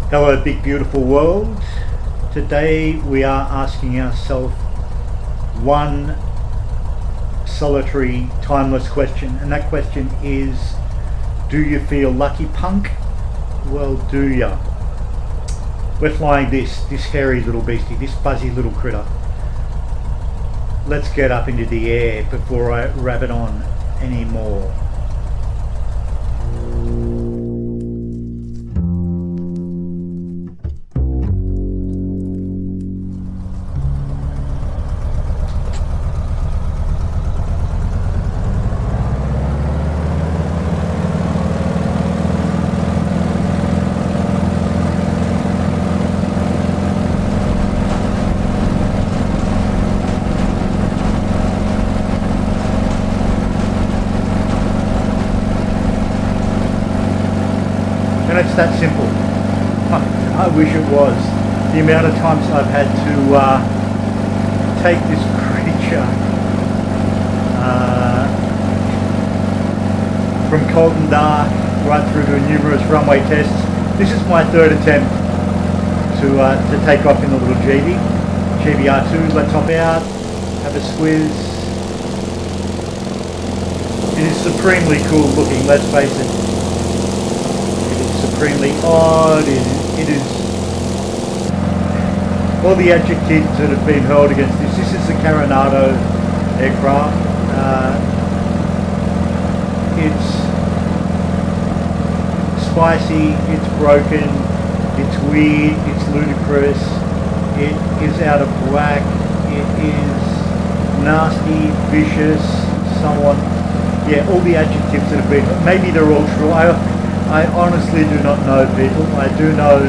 Hello, big beautiful world. Today we are asking ourselves one solitary, timeless question, and that question is, do you feel lucky, punk? Well, do ya? We're flying this hairy little beastie, this fuzzy little critter. Let's get up into the air before I rabbit on anymore. And it's that simple. I wish it was. The amount of times I've had to take this creature from cold and dark right through to numerous runway tests. This is my third attempt to take off in the little GBR2. Let's hop out, have a squiz. It is supremely cool looking, let's face it. Supremely odd. It is all the adjectives that have been hurled against this. This is the Carenado aircraft. It's spicy, it's broken, it's weird, it's ludicrous, it is out of whack, it is nasty, vicious, so on. Yeah, all the adjectives that have been, maybe they're all true. I honestly do not know, people. I do know,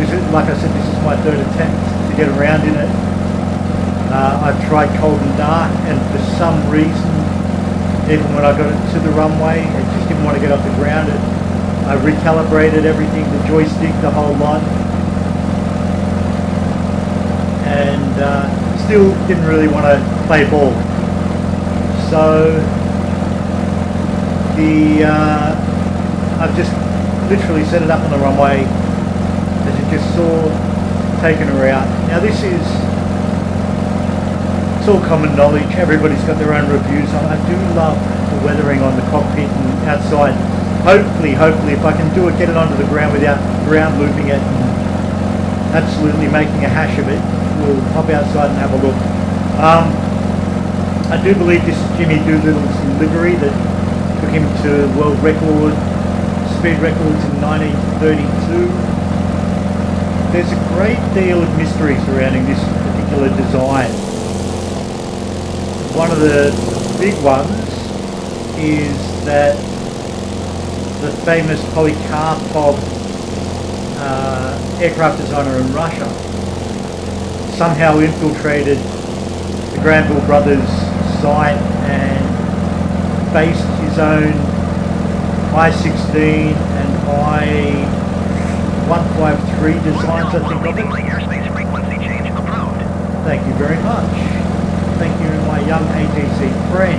this is, like I said, this is my third attempt to get around in it. I've tried cold and dark, and for some reason, even when I got it to the runway, it just didn't want to get off the ground. I recalibrated everything, the joystick, the whole lot, and still didn't really want to play ball. So I've just literally set it up on the runway, as you just saw, taken her out. Now it's all common knowledge, everybody's got their own reviews on it. I do love the weathering on the cockpit and outside. Hopefully, if I can do it, get it onto the ground without ground looping it and absolutely making a hash of it, we'll hop outside and have a look. I do believe this is Jimmy Doolittle's livery that took him to world record speed records in 1932. There's a great deal of mystery surrounding this particular design. One of the big ones is that the famous Polikarpov aircraft designer in Russia somehow infiltrated the Granville Brothers site and based his own I-16 and I-153 designs, I think, of it. Thank you very much. Thank you, my young ATC friend.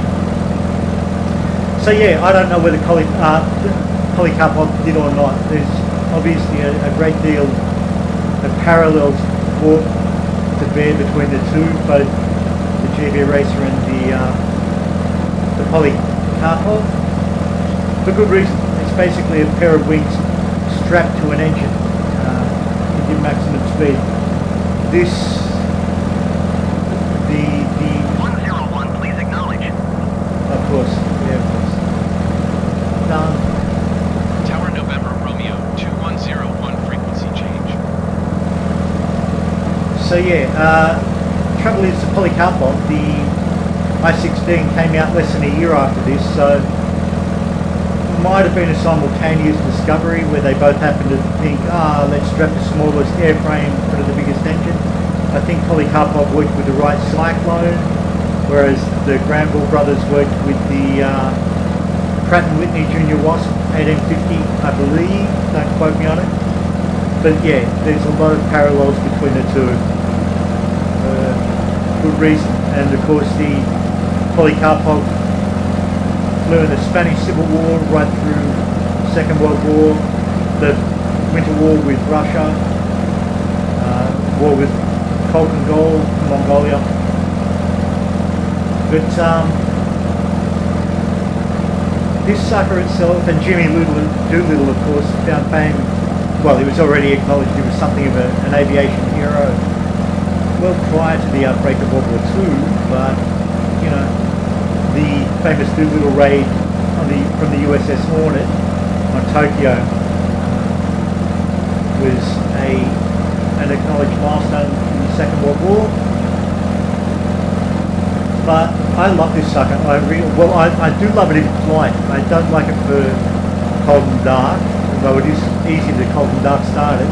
So yeah, I don't know whether Polikarpov did or not. There's obviously a great deal of parallels brought to bear between the two, both the GB Racer and the Polikarpov. For good reason. It's basically a pair of wings strapped to an engine to give maximum speed. The 101, please acknowledge. Of course, yeah, of course. Done. Tower November Romeo 2101 frequency change. So yeah, trouble is the Polikarpov, the I-16 came out less than a year after this, so might have been a simultaneous discovery where they both happened to think, let's strap the smallest airframe to the biggest engine. I think Polikarpov worked with the Wright Cyclone, whereas the Granville brothers worked with the Pratt & Whitney Junior Wasp 1850, I believe. Don't quote me on it. But yeah, there's a lot of parallels between the two. Good reason. And of course the Polikarpov flew in the Spanish Civil War right through Second World War. The went to war with Russia, war with Kolkongol, Mongolia. But this sucker itself, and Jimmy Doolittle, of course, found fame. Well, he was already acknowledged he was something of an aviation hero well prior to the outbreak of World War II, but, you know, the famous Doolittle raid from the USS Hornet on Tokyo was an acknowledged milestone in the Second World War. But I love this sucker. I do love it in flight. I don't like it for cold and dark, although it is easy to cold and dark start it.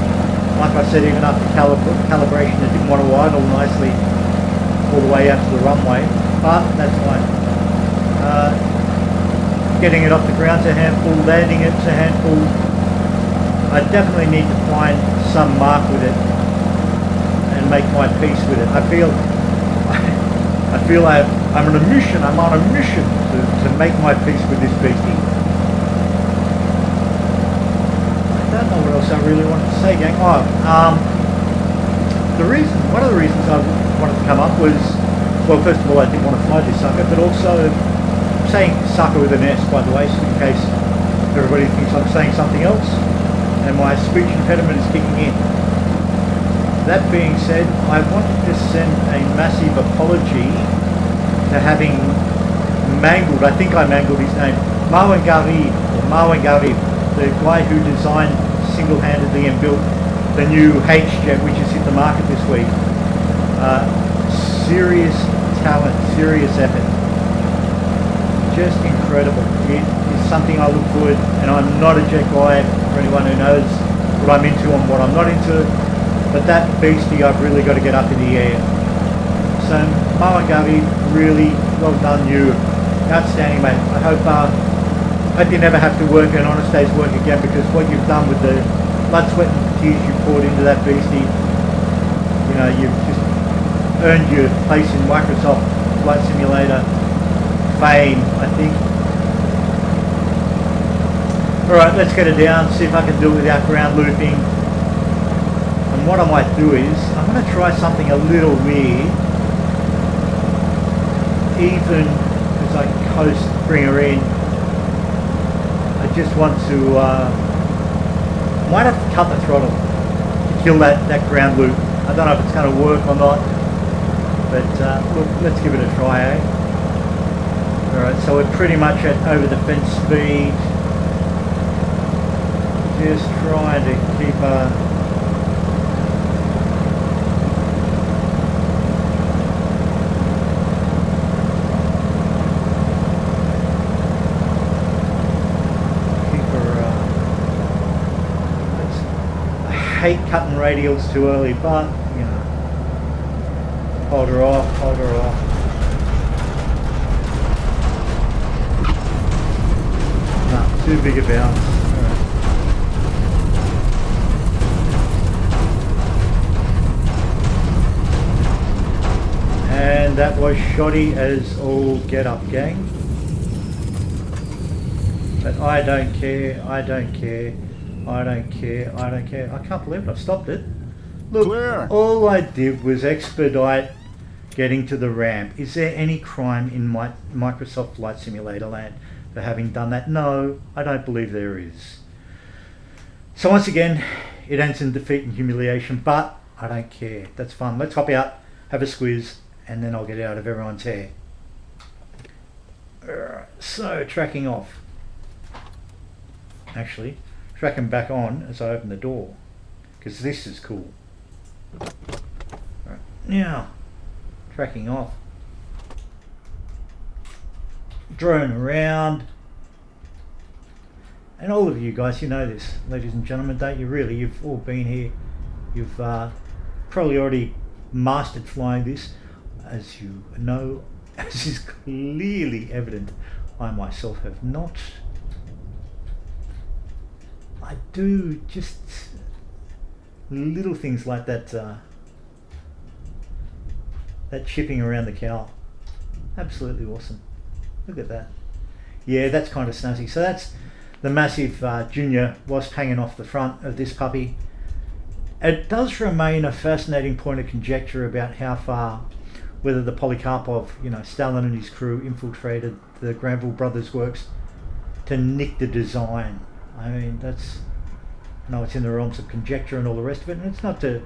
Like I said, even after calibration, it didn't want to idle nicely all the way out to the runway, but that's fine. Getting it off the ground's a handful, landing it's a handful. I definitely need to find some mark with it and make my peace with it. I feel I'm on a mission to make my peace with this beastie. I don't know what else I really wanted to say, gang. One of the reasons I wanted to come up was, well, first of all, I didn't want to fly this sucker, but also, I'm saying sucker with an S, by the way, so in case everybody thinks I'm saying something else, and my speech impediment is kicking in. That being said, I wanted to send a massive apology to having mangled, I think I mangled his name, Marwan Garib, the guy who designed single-handedly and built the new H-Jet, which has hit the market this week. Serious talent, serious effort. Just incredible. It is something I look forward, and I'm not a jet guy, for anyone who knows what I'm into and what I'm not into, but that beastie I've really got to get up in the air. So Marwan Garib, really well done, you. Outstanding, mate. I hope you never have to work an honest day's work again, because what you've done with the blood, sweat and tears you poured into that beastie, you know, you've just earned your place in Microsoft Flight Simulator fame, I think. Alright, let's get it down, see if I can do it without ground looping. And what I might do is, I'm going to try something a little weird, even as I coast, bring her in. I just want to, might have to cut the throttle to kill that ground loop. I don't know if it's going to work or not, but look, let's give it a try, eh? Alright, so we're pretty much at over the fence speed. Just trying to keep I hate cutting radials too early, but you know, hold her off. Too big a bounce. Right. And that was shoddy as all get up, gang. But I don't care. I can't believe it. I've stopped it. Look, Clear. All I did was expedite getting to the ramp. Is there any crime in my Microsoft Flight Simulator land for having done that? No, I don't believe there is. So once again, it ends in defeat and humiliation, but I don't care. That's fun. Let's hop out, have a squeeze, and then I'll get out of everyone's hair. So, tracking off. Actually, tracking back on as I open the door, because this is cool. Right, now, tracking off. Drone around, and all of you guys, you know this, ladies and gentlemen, don't you? Really, you've all been here. You've probably already mastered flying this, as you know, as is clearly evident. I myself have not. I do just little things like that. That chipping around the cowl, absolutely awesome. Look at that. Yeah, that's kind of snazzy. So the massive junior wasp hanging off the front of this puppy. It does remain a fascinating point of conjecture about how far, whether the Polikarpov, Stalin and his crew infiltrated the Granville Brothers works to nick the design. I mean, that's, it's in the realms of conjecture and all the rest of it, and it's not to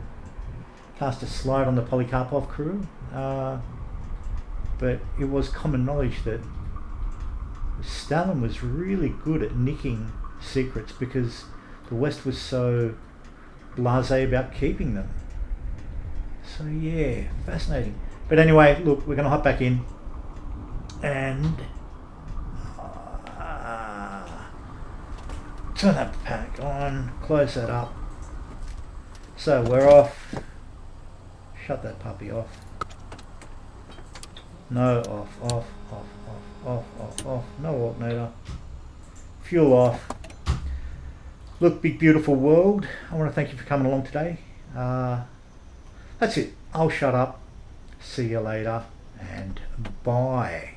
cast a slide on the Polikarpov crew, but it was common knowledge that Stalin was really good at nicking secrets because the West was so blasé about keeping them. So yeah, fascinating. But anyway, look, we're going to hop back in and turn that pack on, close that up. So we're off. Shut that puppy off. No, off. No alternator. Fuel off. Look, big beautiful world. I want to thank you for coming along today. That's it. I'll shut up. See you later and bye.